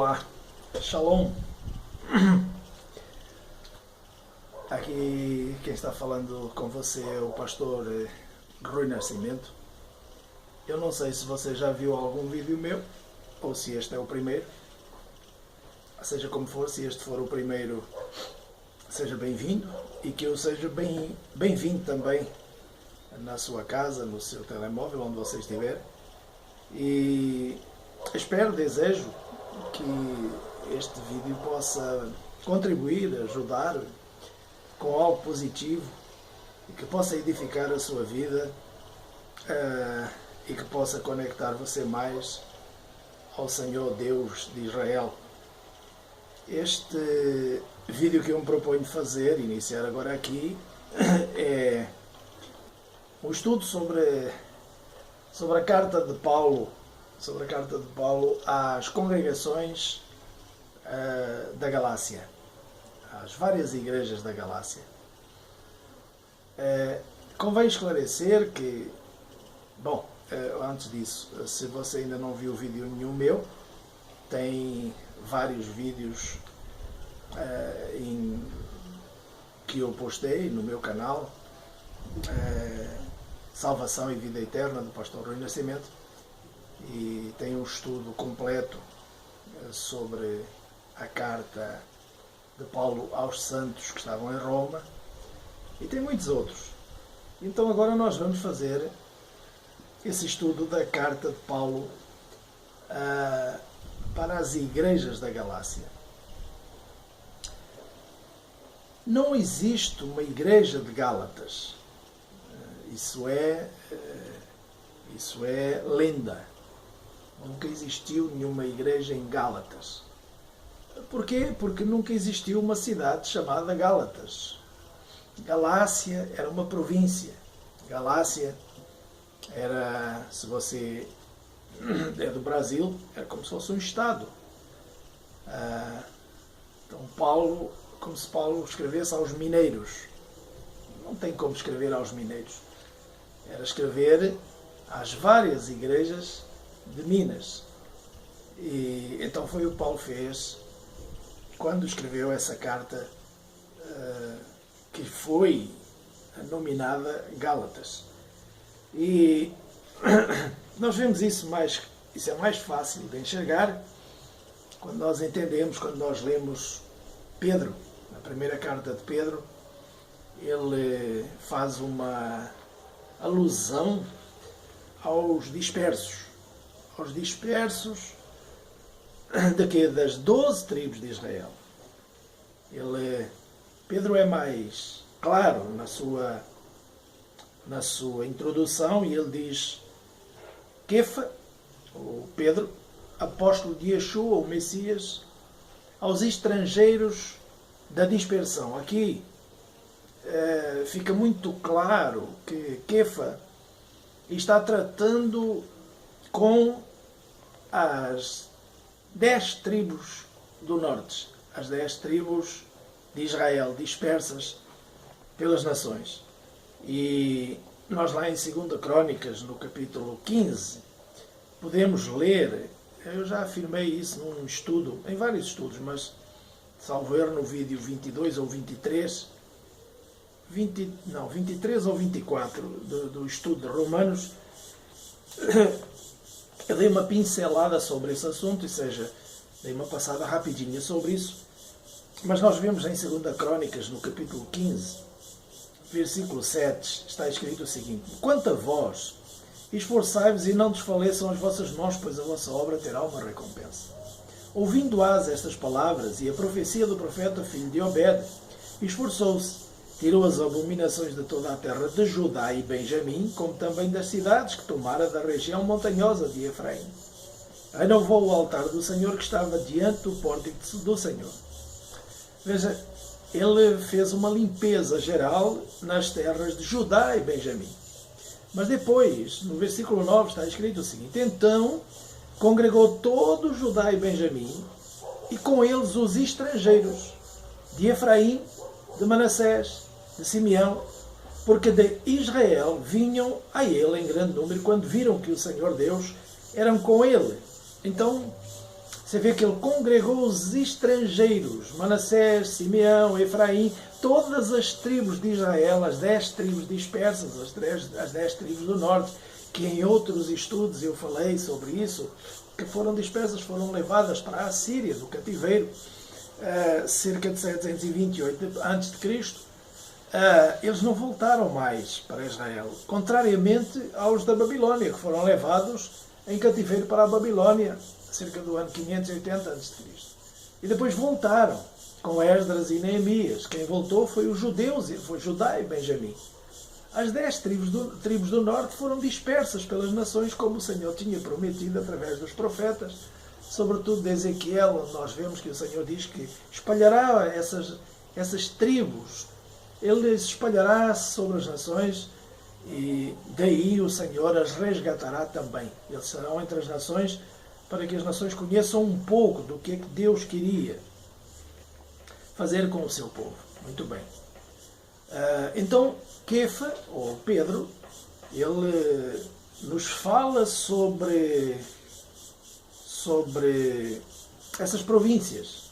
Olá, Shalom. Aqui quem está falando com você é o pastor Rui Nascimento. Eu não sei se você já viu algum vídeo meu ou se este é o primeiro. Seja como for, se este for o primeiro, seja bem-vindo e que eu seja bem-vindo também na sua casa, no seu telemóvel, onde você estiver. E espero, desejo que este vídeo possa contribuir, ajudar com algo positivo e que possa edificar a sua vida e que possa conectar você mais ao Senhor Deus de Israel. Este vídeo que eu me proponho fazer, iniciar agora aqui, é um estudo sobre a carta de Paulo, às congregações da Galácia, às várias igrejas da Galácia. Convém esclarecer que, antes disso, se você ainda não viu vídeo nenhum meu, tem vários vídeos que eu postei no meu canal, Salvação e Vida Eterna, do pastor Rui Nascimento, e tem um estudo completo sobre a carta de Paulo aos santos que estavam em Roma, e tem muitos outros. Então agora nós vamos fazer esse estudo da carta de Paulo para as igrejas da Galácia. Não existe uma igreja de Gálatas. Isso é lenda. Nunca existiu nenhuma igreja em Gálatas. Porquê? Porque nunca existiu uma cidade chamada Gálatas. Galácia era uma província. Galácia era, se você é do Brasil, era como se fosse um estado. Então Paulo, como se Paulo escrevesse aos mineiros. Não tem como escrever aos mineiros. Era escrever às várias igrejas de Minas. E então foi o que Paulo fez quando escreveu essa carta que foi nominada Gálatas. E nós vemos isso é mais fácil de enxergar quando nós entendemos, quando nós lemos Pedro, na primeira carta de Pedro. Ele faz uma alusão aos dispersos das 12 tribos de Israel. Pedro é mais claro na sua introdução, e ele diz: Kefa, o Pedro, apóstolo de Yeshua, o Messias, aos estrangeiros da dispersão. Aqui fica muito claro que Kefa está tratando com as 10 tribos do norte, as 10 tribos de Israel dispersas pelas nações. E nós lá em 2 Crônicas, no capítulo 15, podemos ler, eu já afirmei isso num estudo, em vários estudos, mas salvo erro no vídeo 22 ou 23, 23 ou 24 do estudo de Romanos, eu dei uma pincelada sobre esse assunto, ou seja, dei uma passada rapidinha sobre isso, mas nós vemos em 2 Crônicas, no capítulo 15, versículo 7, está escrito o seguinte: Quanto a vós, esforçai-vos e não desfaleçam as vossas mãos, pois a vossa obra terá uma recompensa. Ouvindo-as estas palavras e a profecia do profeta filho de Obed, esforçou-se, tirou as abominações de toda a terra de Judá e Benjamim, como também das cidades que tomara da região montanhosa de Efraim. Renovou o altar do Senhor que estava diante do pórtico do Senhor. Veja, ele fez uma limpeza geral nas terras de Judá e Benjamim. Mas depois, no versículo 9, está escrito o seguinte: Então congregou todo Judá e Benjamim, e com eles os estrangeiros de Efraim, de Manassés, de Simeão, porque de Israel vinham a ele em grande número, quando viram que o Senhor Deus era com ele. Então, Você vê que ele congregou os estrangeiros, Manassés, Simeão, Efraim, todas as tribos de Israel, as 10 tribos dispersas, as 10 tribos do norte, que em outros estudos eu falei sobre isso, que foram dispersas, foram levadas para a Síria, no cativeiro, cerca de 728 a.C., eles não voltaram mais para Israel, contrariamente aos da Babilônia, que foram levados em cativeiro para a Babilônia, cerca do ano 580 a.C. E depois voltaram, com Esdras e Neemias. Quem voltou foi os judeus, foi Judá e Benjamim. As 10 tribos do norte foram dispersas pelas nações, como o Senhor tinha prometido através dos profetas, sobretudo de Ezequiel, onde nós vemos que o Senhor diz que espalhará essas tribos, ele espalhará sobre as nações, e daí o Senhor as resgatará também. Eles serão entre as nações, para que as nações conheçam um pouco do que é que Deus queria fazer com o seu povo. Muito bem. Então, Kefa, ou Pedro, ele nos fala sobre essas províncias.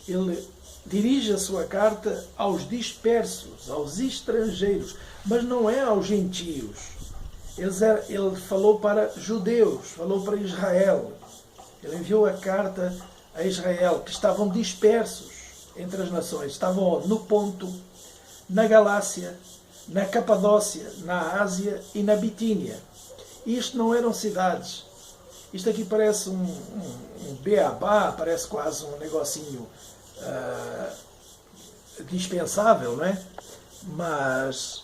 Ele dirige a sua carta aos dispersos, aos estrangeiros, mas não é aos gentios. Ele falou para judeus, falou para Israel. Ele enviou a carta a Israel, que estavam dispersos entre as nações. Estavam no Ponto, na Galácia, na Capadócia, na Ásia e na Bitínia. Isto não eram cidades. Isto aqui parece um beabá, parece quase um negocinho dispensável, não é? Mas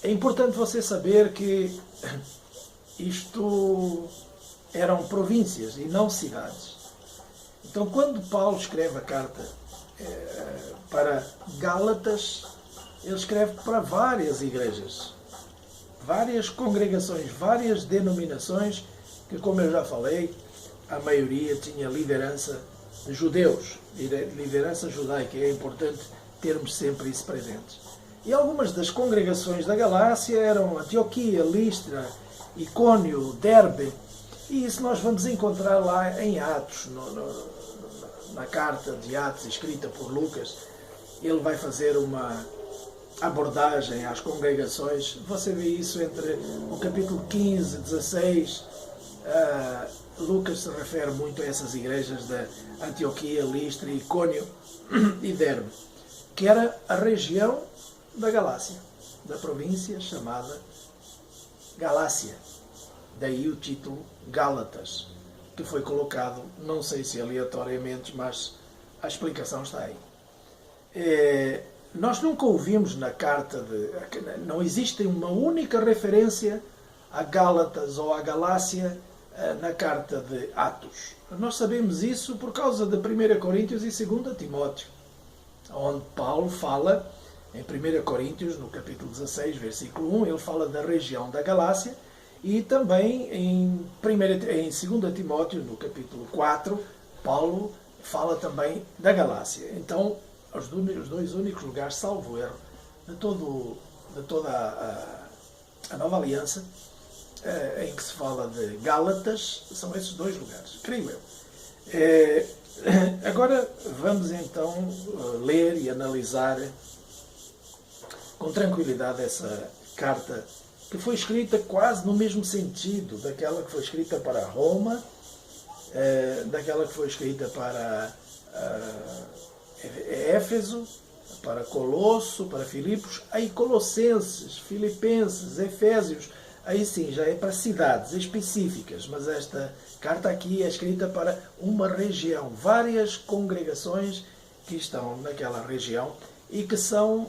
é importante você saber que isto eram províncias e não cidades. Então, quando Paulo escreve a carta para Gálatas, ele escreve para várias igrejas, várias congregações, várias denominações, que, como eu já falei, a maioria tinha liderança de judeus, liderança judaica. É importante termos sempre isso presente. E algumas das congregações da Galácia eram Antioquia, Listra, Icônio, Derbe. E isso nós vamos encontrar lá em Atos, na carta de Atos escrita por Lucas. Ele vai fazer uma abordagem às congregações. Você vê isso entre o capítulo 15, 16. Lucas se refere muito a essas igrejas de Antioquia, Listra, Icônio e Derbe, que era a região da Galácia, da província chamada Galácia. Daí o título Gálatas, que foi colocado, não sei se aleatoriamente, mas a explicação está aí. Nós nunca ouvimos na carta não existe uma única referência a Gálatas ou a Galácia na carta de Atos. Nós sabemos isso por causa de 1 Coríntios e 2 Timóteo, onde Paulo fala, em 1 Coríntios, no capítulo 16, versículo 1, ele fala da região da Galácia. E também em 2 Timóteo, no capítulo 4, Paulo fala também da Galácia. Então, os dois únicos lugares, salvo erro, de toda a Nova Aliança, em que se fala de Gálatas, são esses dois lugares, creio eu. Agora vamos então ler e analisar com tranquilidade essa carta, que foi escrita quase no mesmo sentido daquela que foi escrita para Roma, daquela que foi escrita para Éfeso, para Colosso, para Filipos, aí Colossenses, Filipenses, Efésios, aí sim, já é para cidades específicas, mas esta carta aqui é escrita para uma região, várias congregações que estão naquela região e que são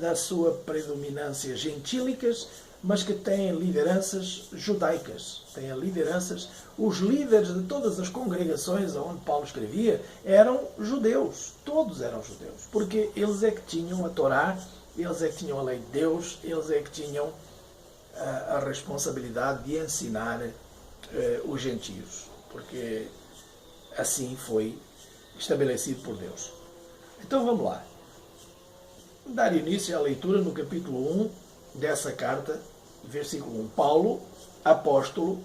da sua predominância gentílicas, mas que têm lideranças judaicas, têm lideranças. Os líderes de todas as congregações onde Paulo escrevia eram judeus, todos eram judeus, porque eles é que tinham a Torá, eles é que tinham a lei de Deus, eles é que tinham a responsabilidade de ensinar os gentios, porque assim foi estabelecido por Deus. Então vamos lá. Dar início à leitura no capítulo 1 dessa carta, versículo 1. Paulo, apóstolo,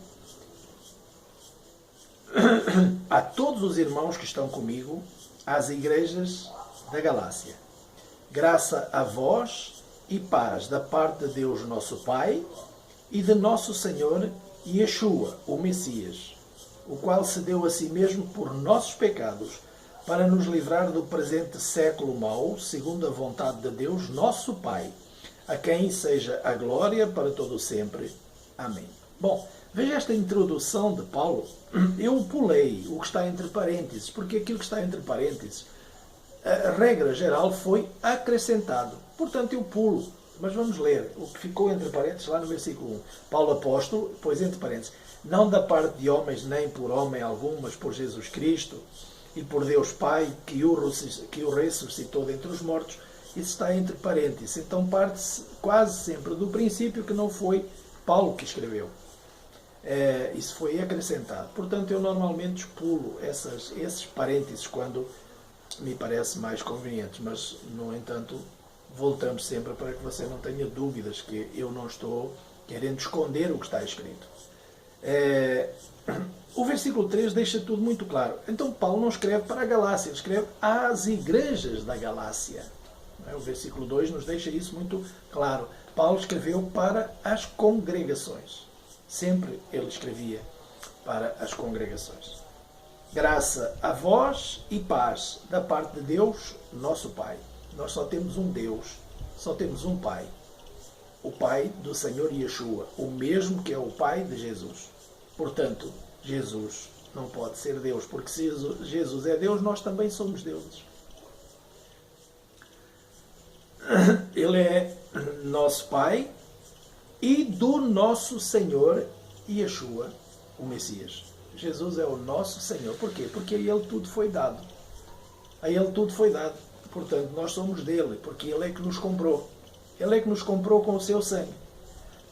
a todos os irmãos que estão comigo, às igrejas da Galácia. Graça a vós e paz da parte de Deus nosso Pai e de nosso Senhor Yeshua, o Messias, o qual se deu a si mesmo por nossos pecados, para nos livrar do presente século mau, segundo a vontade de Deus, nosso Pai, a quem seja a glória para todo sempre. Amém. Bom, veja esta introdução de Paulo. Eu pulei o que está entre parênteses, porque aquilo que está entre parênteses, a regra geral, foi acrescentado. Portanto, eu pulo. Mas vamos ler o que ficou entre parênteses lá no versículo 1. Paulo apóstolo, pois entre parênteses, não da parte de homens, nem por homem algum, mas por Jesus Cristo e por Deus Pai, que o ressuscitou dentre os mortos. Isso está entre parênteses. Então parte-se quase sempre do princípio que não foi Paulo que escreveu. Isso foi acrescentado. Portanto, eu normalmente pulo esses parênteses quando me parece mais conveniente. Mas, no entanto, voltamos sempre para que você não tenha dúvidas que eu não estou querendo esconder o que está escrito. O versículo 3 deixa tudo muito claro. Então Paulo não escreve para a Galácia, ele escreve às igrejas da Galácia. O versículo 2 nos deixa isso muito claro. Paulo escreveu para as congregações. Sempre ele escrevia para as congregações. Graça a vós e paz da parte de Deus, nosso Pai. Nós só temos um Deus, só temos um Pai. O Pai do Senhor Yeshua, o mesmo que é o Pai de Jesus. Portanto, Jesus não pode ser Deus, porque se Jesus é Deus, nós também somos deuses. Ele é nosso Pai e do nosso Senhor Yeshua, o Messias. Jesus é o nosso Senhor. Por quê? Porque a Ele tudo foi dado. A Ele tudo foi dado. Portanto, nós somos dele, porque Ele é que nos comprou. Ele é que nos comprou com o seu sangue,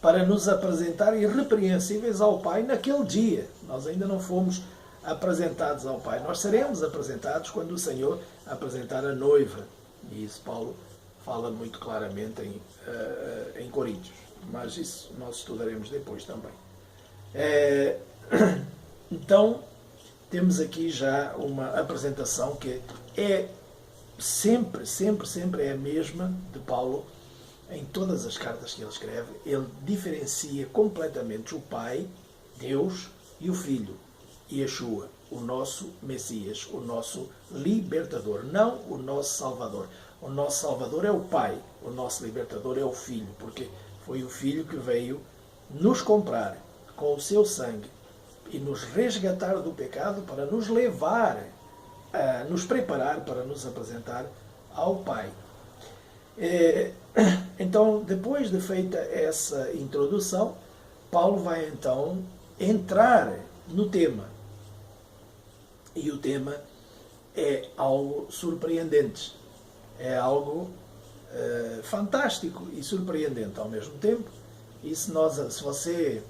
para nos apresentar irrepreensíveis ao Pai naquele dia. Nós ainda não fomos apresentados ao Pai. Nós seremos apresentados quando o Senhor apresentar a noiva. E isso Paulo fala muito claramente em Coríntios. Mas isso nós estudaremos depois também. Então, temos aqui já uma apresentação que é sempre é a mesma de Paulo em todas as cartas que ele escreve. Ele diferencia completamente o Pai, Deus, e o Filho, Yeshua, o nosso Messias, o nosso libertador, não o nosso Salvador. O nosso Salvador é o Pai, o nosso libertador é o Filho, porque foi o Filho que veio nos comprar com o seu sangue e nos resgatar do pecado para nos levar, nos preparar para nos apresentar ao Pai. Então, depois de feita essa introdução, Paulo vai então entrar no tema. E o tema é algo surpreendente. É algo fantástico e surpreendente ao mesmo tempo. E se você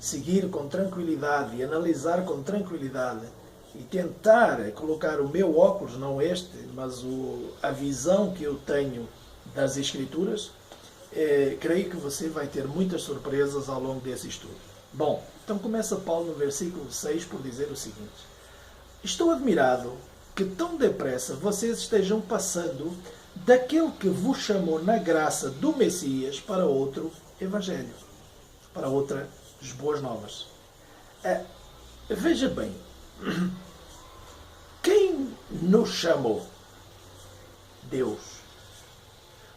seguir com tranquilidade e analisar com tranquilidade e tentar colocar o meu óculos, não este, mas a visão que eu tenho das Escrituras, creio que você vai ter muitas surpresas ao longo desse estudo. Bom, então começa Paulo no versículo 6 por dizer o seguinte: estou admirado que tão depressa vocês estejam passando daquele que vos chamou na graça do Messias para outro evangelho, para outras boas novas. Veja bem, quem nos chamou? Deus.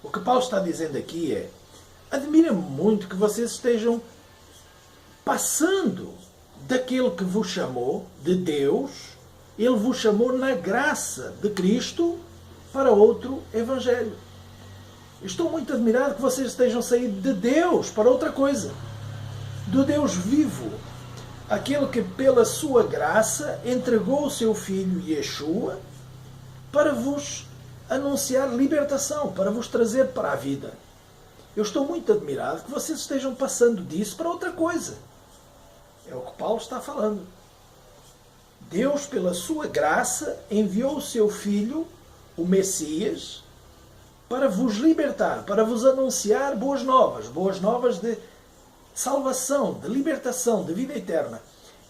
O que Paulo está dizendo aqui é: admira-me muito que vocês estejam passando daquele que vos chamou, de Deus. Ele vos chamou na graça de Cristo para outro evangelho. Estou muito admirado que vocês estejam saindo de Deus para outra coisa. Do Deus vivo. Aquele que pela sua graça entregou o seu Filho Yeshua para vos anunciar libertação, para vos trazer para a vida. Eu estou muito admirado que vocês estejam passando disso para outra coisa. É o que Paulo está falando. Deus, pela sua graça, enviou o seu Filho, o Messias, para vos libertar, para vos anunciar boas novas de salvação, de libertação, de vida eterna.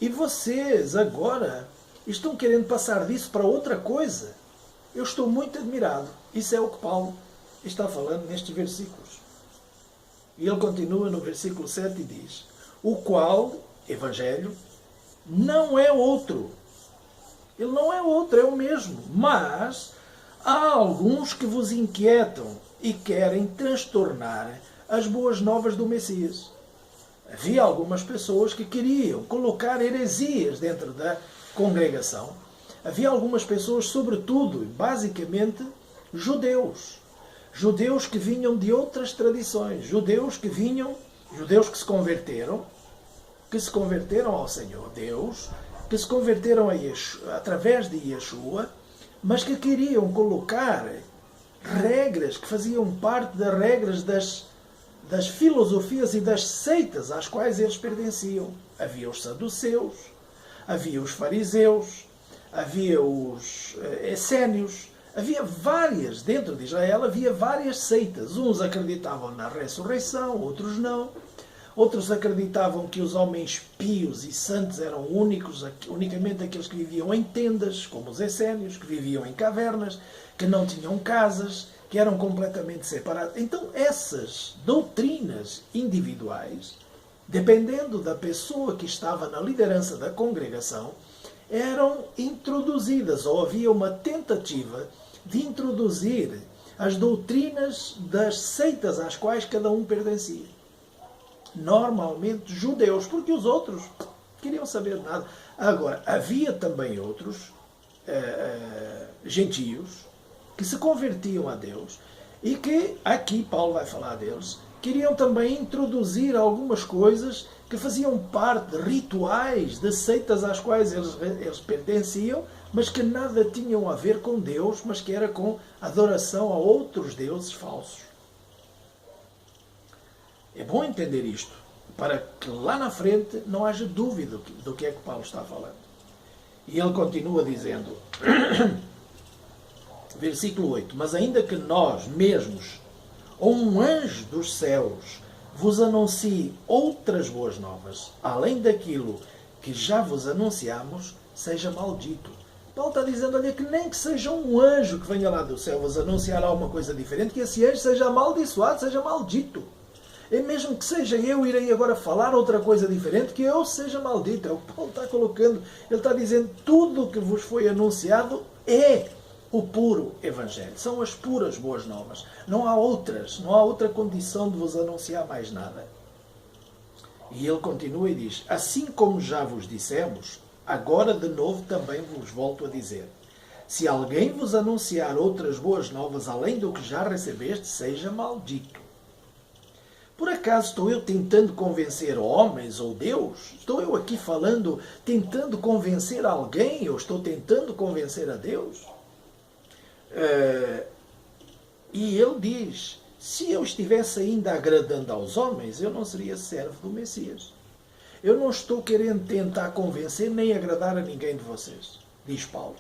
E vocês agora estão querendo passar disso para outra coisa. Eu estou muito admirado. Isso é o que Paulo está falando nestes versículos. E ele continua no versículo 7 e diz: o qual, Evangelho, não é outro. Ele não é outro, é o mesmo. Mas há alguns que vos inquietam e querem transtornar as boas novas do Messias. Havia algumas pessoas que queriam colocar heresias dentro da congregação. Havia algumas pessoas, sobretudo, basicamente, judeus. Judeus que vinham de outras tradições. Judeus que se converteram ao Senhor Deus, que se converteram a Yeshua, através de Yeshua, mas que queriam colocar regras que faziam parte das regras das filosofias e das seitas às quais eles pertenciam. Havia os saduceus, havia os fariseus, havia os essênios, havia várias, dentro de Israel havia várias seitas. Uns acreditavam na ressurreição, outros não. Outros acreditavam que os homens pios e santos eram unicamente aqueles que viviam em tendas, como os essênios, que viviam em cavernas, que não tinham casas, que eram completamente separados. Então, essas doutrinas individuais, dependendo da pessoa que estava na liderança da congregação, eram introduzidas, ou havia uma tentativa de introduzir as doutrinas das seitas às quais cada um pertencia. Normalmente judeus, porque os outros queriam saber nada. Agora, havia também outros gentios que se convertiam a Deus e que, aqui Paulo vai falar deles, queriam também introduzir algumas coisas que faziam parte de rituais, de seitas às quais eles pertenciam, mas que nada tinham a ver com Deus, mas que era com adoração a outros deuses falsos. É bom entender isto, para que lá na frente não haja dúvida do que é que Paulo está falando. E ele continua dizendo, versículo 8, mas ainda que nós mesmos, ou um anjo dos céus, vos anuncie outras boas novas, além daquilo que já vos anunciamos, seja maldito. Paulo está dizendo, olha, que nem que seja um anjo que venha lá do céu vos anunciar alguma coisa diferente, que esse anjo seja amaldiçoado, seja maldito. E mesmo que seja eu irei agora falar outra coisa diferente, que eu seja maldito. É o que Paulo está colocando. Ele está dizendo, tudo o que vos foi anunciado é o puro Evangelho. São as puras boas novas. Não há outras. Não há outra condição de vos anunciar mais nada. E ele continua e diz, assim como já vos dissemos, agora de novo também vos volto a dizer. Se alguém vos anunciar outras boas novas além do que já recebeste, seja maldito. Por acaso estou eu tentando convencer homens ou Deus? Estou eu aqui falando, tentando convencer alguém? Ou estou tentando convencer a Deus? E ele diz, se eu estivesse ainda agradando aos homens, eu não seria servo do Messias. Eu não estou querendo tentar convencer nem agradar a ninguém de vocês, diz Paulo.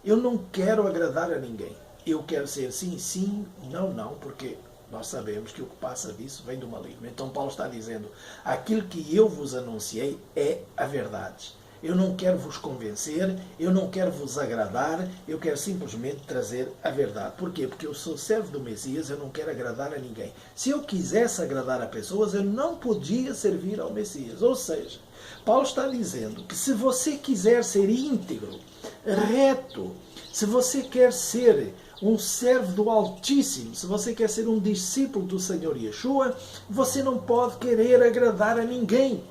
Eu não quero agradar a ninguém. Eu quero ser sim, sim, não, não, porque nós sabemos que o que passa disso vem do maligno. Então Paulo está dizendo, aquilo que eu vos anunciei é a verdade. Eu não quero vos convencer, eu não quero vos agradar, eu quero simplesmente trazer a verdade. Porquê? Porque eu sou servo do Messias, eu não quero agradar a ninguém. Se eu quisesse agradar a pessoas, eu não podia servir ao Messias. Ou seja, Paulo está dizendo que se você quiser ser íntegro, reto, se você quer ser um servo do Altíssimo, se você quer ser um discípulo do Senhor Yeshua, você não pode querer agradar a ninguém.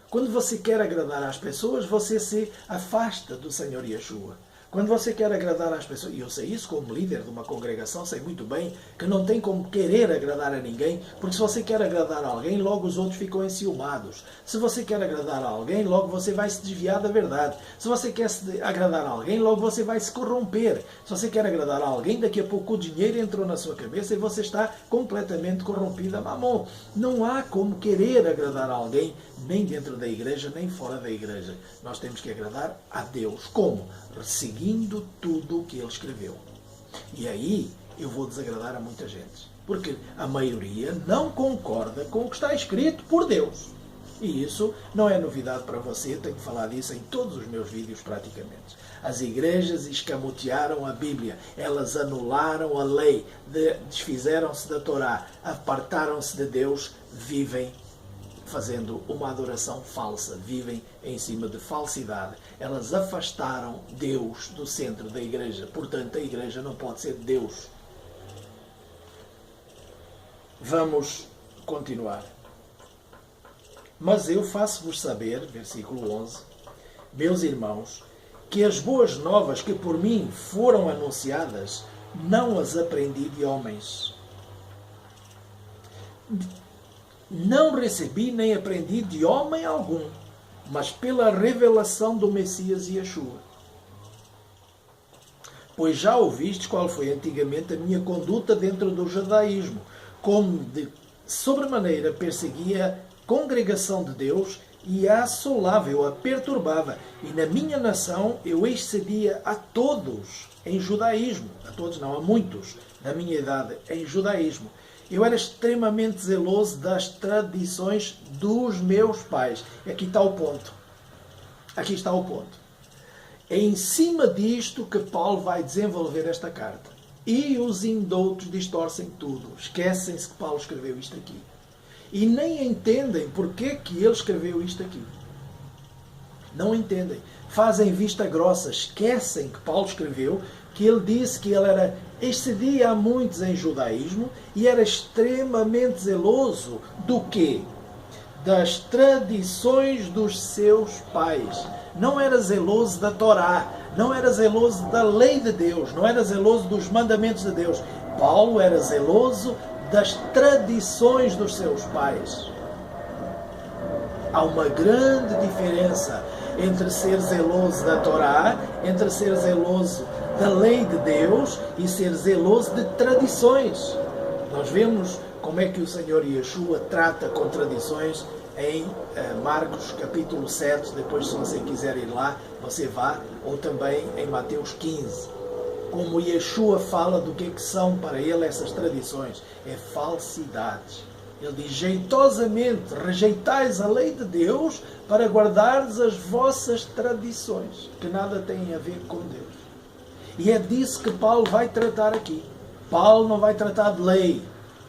Quando você quer agradar às pessoas, você se afasta do Senhor Yeshua. Quando você quer agradar às pessoas, e eu sei isso como líder de uma congregação, sei muito bem que não tem como querer agradar a ninguém, porque se você quer agradar a alguém, logo os outros ficam enciumados. Se você quer agradar a alguém, logo você vai se desviar da verdade. Se você quer agradar a alguém, logo você vai se corromper. Se você quer agradar a alguém, daqui a pouco o dinheiro entrou na sua cabeça e você está completamente corrompido a mamon. Não há como querer agradar a alguém, nem dentro da igreja, nem fora da igreja. Nós temos que agradar a Deus. Como? Seguindo tudo o que ele escreveu. E aí eu vou desagradar a muita gente. Porque a maioria não concorda com o que está escrito por Deus. E isso não é novidade para você, eu tenho falado isso em todos os meus vídeos praticamente. As igrejas escamotearam a Bíblia, elas anularam a lei, desfizeram-se da Torá, apartaram-se de Deus, vivem fazendo uma adoração falsa, vivem em cima de falsidade. Elas afastaram Deus do centro da igreja, portanto a igreja não pode ser Deus. Vamos continuar. Mas eu faço-vos saber, versículo 11, meus irmãos, que as boas novas que por mim foram anunciadas, não as aprendi de homens. Não recebi nem aprendi de homem algum, mas pela revelação do Messias Yeshua. Pois já ouvistes qual foi antigamente a minha conduta dentro do judaísmo, como de sobremaneira perseguia a congregação de Deus e a assolava, eu a perturbava. E na minha nação eu excedia a todos em judaísmo. A todos não, a muitos da minha idade em judaísmo. Eu era extremamente zeloso das tradições dos meus pais. E aqui está o ponto. Aqui está o ponto. É em cima disto que Paulo vai desenvolver esta carta. E os indoutos distorcem tudo. Esquecem-se que Paulo escreveu isto aqui. E nem entendem porque que ele escreveu isto aqui. Não entendem. Fazem vista grossa. Esquecem que Paulo escreveu, que ele disse que ele excedia a muitos em judaísmo e era extremamente zeloso do quê? Das tradições dos seus pais. Não era zeloso da Torá, não era zeloso da lei de Deus, não era zeloso dos mandamentos de Deus. Paulo era zeloso das tradições dos seus pais. Há uma grande diferença entre ser zeloso da Torá, entre ser zeloso da lei de Deus e ser zeloso de tradições. Nós vemos como é que o Senhor Yeshua trata com tradições em Marcos capítulo 7, depois se você quiser ir lá, você vá, ou também em Mateus 15. Como Yeshua fala do que são para ele essas tradições. É falsidades. Ele diz, jeitosamente rejeitais a lei de Deus para guardardes as vossas tradições, que nada têm a ver com Deus. E é disso que Paulo vai tratar aqui. Paulo não vai tratar de lei.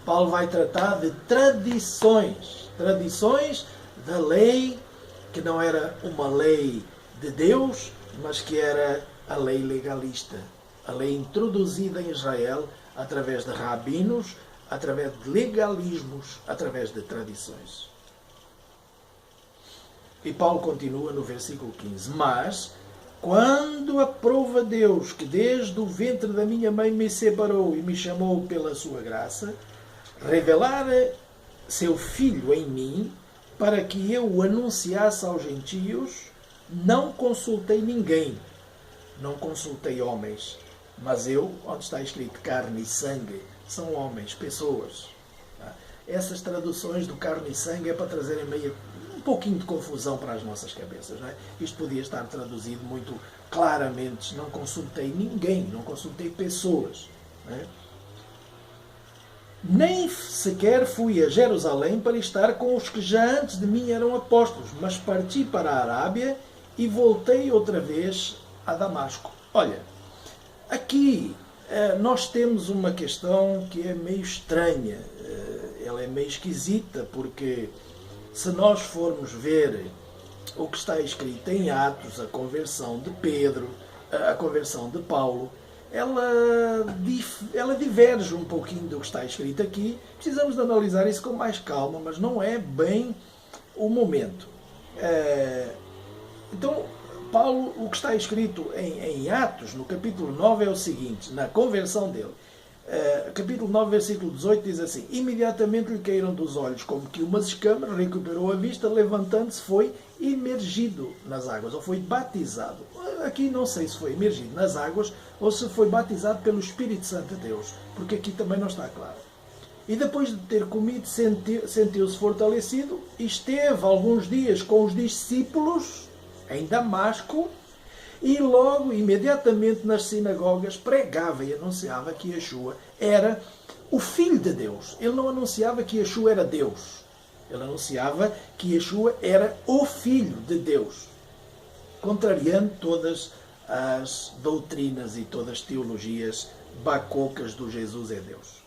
Paulo vai tratar de tradições. Tradições da lei, que não era uma lei de Deus, mas que era a lei legalista. A lei introduzida em Israel através de rabinos, através de legalismos, através de tradições. E Paulo continua no versículo 15. Mas, quando aprova Deus, que desde o ventre da minha mãe me separou e me chamou pela sua graça, revelara seu Filho em mim, para que eu o anunciasse aos gentios, não consultei ninguém, não consultei homens, mas eu, onde está escrito carne e sangue, são homens, pessoas. Essas traduções do carne e sangue é para trazerem meio um pouquinho de confusão para as nossas cabeças. Não é? Isto podia estar traduzido muito claramente, não consultei ninguém, não consultei pessoas. Não é? Nem sequer fui a Jerusalém para estar com os que já antes de mim eram apóstolos, mas parti para a Arábia e voltei outra vez a Damasco. Olha, aqui nós temos uma questão que é meio estranha, ela é meio esquisita, porque se nós formos ver o que está escrito em Atos, a conversão de Pedro, a conversão de Paulo, ela diverge um pouquinho do que está escrito aqui. Precisamos de analisar isso com mais calma, mas não é bem o momento. Então, Paulo, o que está escrito em Atos, no capítulo 9, é o seguinte, na conversão dele. Capítulo 9, versículo 18, diz assim: imediatamente lhe caíram dos olhos como que umas escamas, recuperou a vista, levantando-se, foi imergido nas águas, ou foi batizado. Aqui não sei se foi imergido nas águas ou se foi batizado pelo Espírito Santo de Deus, porque aqui também não está claro. E depois de ter comido, sentiu-se fortalecido e esteve alguns dias com os discípulos em Damasco, e logo, imediatamente nas sinagogas, pregava e anunciava que Yeshua era o Filho de Deus. Ele não anunciava que Yeshua era Deus. Ele anunciava que Yeshua era o Filho de Deus, contrariando todas as doutrinas e todas as teologias bacocas do Jesus é Deus.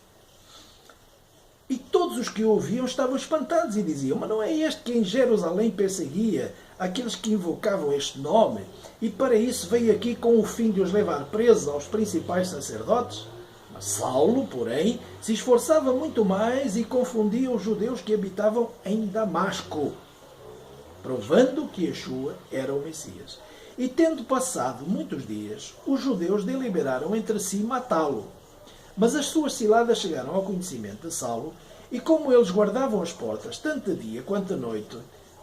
E todos os que o ouviam estavam espantados e diziam: mas não é este que em Jerusalém perseguia aqueles que invocavam este nome, e para isso veio aqui com o fim de os levar presos aos principais sacerdotes? Mas Saulo, porém, se esforçava muito mais e confundia os judeus que habitavam em Damasco, provando que Yeshua era o Messias. E tendo passado muitos dias, os judeus deliberaram entre si matá-lo. Mas as suas ciladas chegaram ao conhecimento de Saulo, e como eles guardavam as portas, tanto de dia quanto de noite,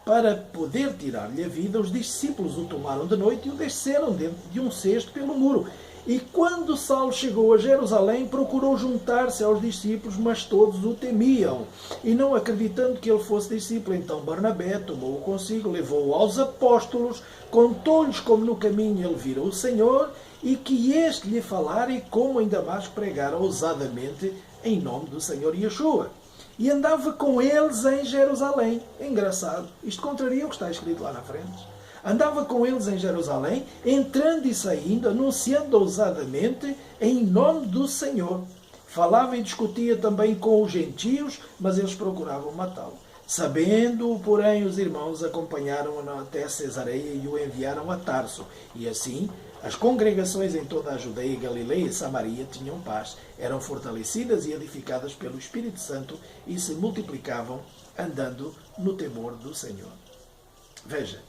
para poder tirar-lhe a vida, os discípulos o tomaram de noite e o desceram dentro de um cesto pelo muro. E quando Saulo chegou a Jerusalém, procurou juntar-se aos discípulos, mas todos o temiam. E não acreditando que ele fosse discípulo, então Barnabé tomou-o consigo, levou-o aos apóstolos, contou-lhes como no caminho ele vira o Senhor, e que este lhe falara e como em Damasco pregara ousadamente em nome do Senhor Yeshua. E andava com eles em Jerusalém. É engraçado. Isto contraria o que está escrito lá na frente. Andava com eles em Jerusalém, entrando e saindo, anunciando ousadamente em nome do Senhor. Falava e discutia também com os gentios, mas eles procuravam matá-lo. Sabendo-o, porém, os irmãos acompanharam-no até Cesareia e o enviaram a Tarso. E assim, as congregações em toda a Judeia, Galileia e Samaria tinham paz, eram fortalecidas e edificadas pelo Espírito Santo e se multiplicavam, andando no temor do Senhor. Veja,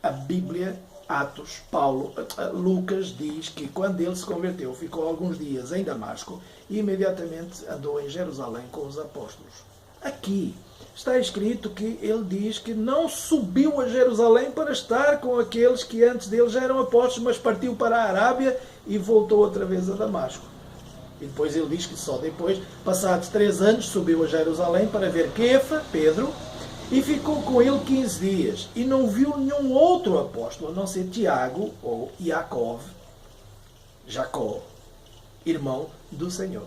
a Bíblia, Atos, Lucas diz que quando ele se converteu, ficou alguns dias em Damasco e imediatamente andou em Jerusalém com os apóstolos. Aqui está escrito que ele diz que não subiu a Jerusalém para estar com aqueles que antes dele já eram apóstolos, mas partiu para a Arábia e voltou outra vez a Damasco. E depois ele diz que só depois, passados 3 anos, subiu a Jerusalém para ver Kefa, Pedro, e ficou com ele 15 dias. E não viu nenhum outro apóstolo, a não ser Tiago ou Jacó, irmão do Senhor.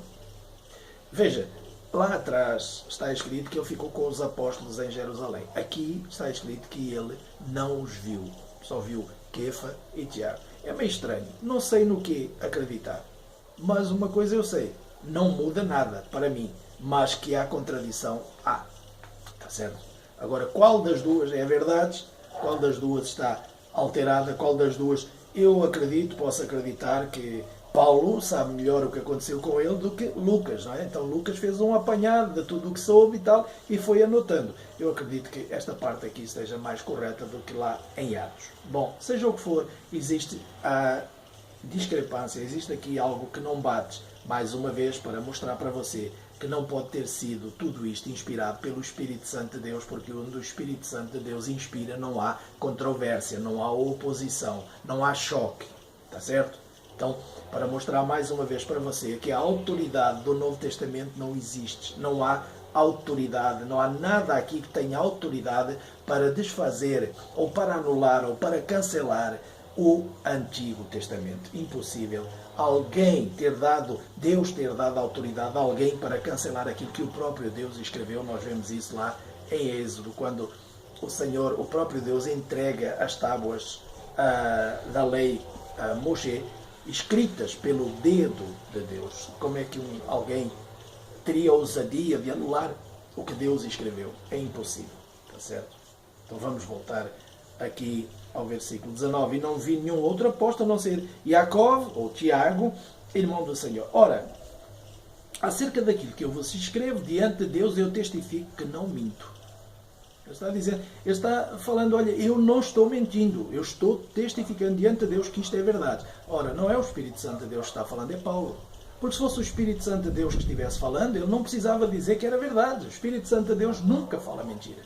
Veja, lá atrás está escrito que ele ficou com os apóstolos em Jerusalém. Aqui está escrito que ele não os viu. Só viu Kefa e Tiago. É meio estranho. Não sei no que acreditar. Mas uma coisa eu sei. Não muda nada para mim. Mas que há contradição, há. Está certo? Agora, qual das duas é a verdade? Qual das duas está alterada? Qual das duas eu posso acreditar que Paulo sabe melhor o que aconteceu com ele do que Lucas, não é? Então Lucas fez um apanhado de tudo o que soube e tal e foi anotando. Eu acredito que esta parte aqui esteja mais correta do que lá em Atos. Bom, seja o que for, existe a discrepância, existe aqui algo que não bate, mais uma vez, para mostrar para você que não pode ter sido tudo isto inspirado pelo Espírito Santo de Deus, porque onde o Espírito Santo de Deus inspira não há controvérsia, não há oposição, não há choque. Está certo? Então, para mostrar mais uma vez para você que a autoridade do Novo Testamento não existe, não há autoridade, não há nada aqui que tenha autoridade para desfazer, ou para anular, ou para cancelar o Antigo Testamento. Impossível. Deus ter dado autoridade a alguém para cancelar aquilo que o próprio Deus escreveu. Nós vemos isso lá em Êxodo, quando o Senhor, o próprio Deus, entrega as tábuas da lei a Moshe, escritas pelo dedo de Deus. Como é que alguém teria ousadia de anular o que Deus escreveu? É impossível. Está certo? Então vamos voltar aqui ao versículo 19. E não vi nenhum outro apóstolo a não ser Jacó ou Tiago, irmão do Senhor. Ora, acerca daquilo que eu vos escrevo, diante de Deus eu testifico que não minto. Ele está dizendo, ele está falando, olha, eu não estou mentindo, eu estou testificando diante de Deus que isto é verdade. Ora, não é o Espírito Santo de Deus que está falando, é Paulo. Porque se fosse o Espírito Santo de Deus que estivesse falando, ele não precisava dizer que era verdade. O Espírito Santo de Deus nunca fala mentira.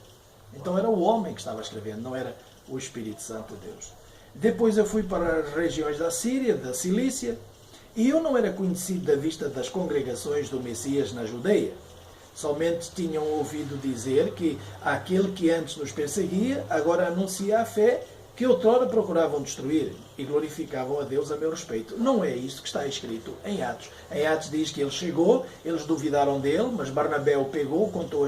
Então era o homem que estava escrevendo, não era o Espírito Santo de Deus. Depois eu fui para as regiões da Síria, da Cilícia, e eu não era conhecido da vista das congregações do Messias na Judeia. Somente tinham ouvido dizer que aquele que antes nos perseguia, agora anuncia a fé que outrora procuravam destruir e glorificavam a Deus a meu respeito. Não é isso que está escrito em Atos. Em Atos diz que ele chegou, eles duvidaram dele, mas Barnabé o pegou, contou a